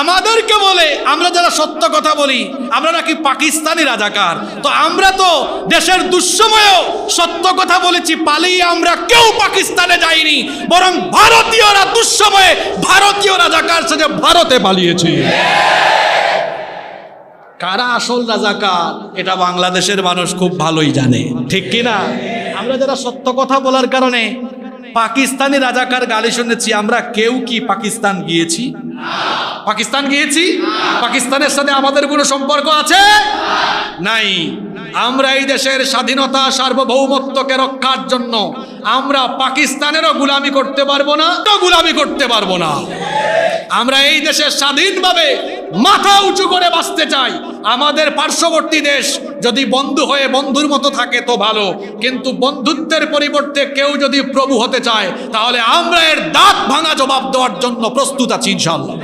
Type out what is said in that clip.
আমাদেরকে বলে আমরা যারা সত্য কথা বলি আমরা নাকি পাকিস্তানি রাজাকার। তো আমরা তো দেশের দুঃসময়েও সত্য কথা বলেছি, পালিয়ে আমরা কেউ পাকিস্তানে যাইনি, বরং ভারতীয়রা দুঃসময়ে ভারতীয় রাজাকার সেজে ভারতে পালিয়েছি। কারা আসল রাজাকার এটা বাংলাদেশের মানুষ খুব ভালোই জানে, ঠিক কিনা? আমরা যারা সত্য কথা বলার কারণে পাকিস্তানি রাজাকার গালি শুনেছি, আমরা কেউ কি পাকিস্তান গিয়েছি? পাকিস্তান গিয়েছি? পাকিস্তানের সাথে আমাদের কোনো সম্পর্ক আছে? নাই। আমরা এই দেশের স্বাধীনতা সার্বভৌমত্বকে রক্ষার জন্য আমরা পাকিস্তানেরও গোলামি করতে পারবো না, তো গোলামি করতে পারবো না। আমরা এই দেশে স্বাধীনভাবে মাথা উঁচু করে বাঁচতে চাই। আমাদের পার্শ্ববর্তী দেশ যদি বন্ধু হয়ে বন্ধুর মতো থাকে তো ভালো, কিন্তু বন্ধুত্বের পরিবর্তে কেউ যদি প্রভু হতে চায় তাহলে আমরা এর দাঁত ভাঙা জবাব দেওয়ার জন্য প্রস্তুত আছি ইনশাআল্লাহ।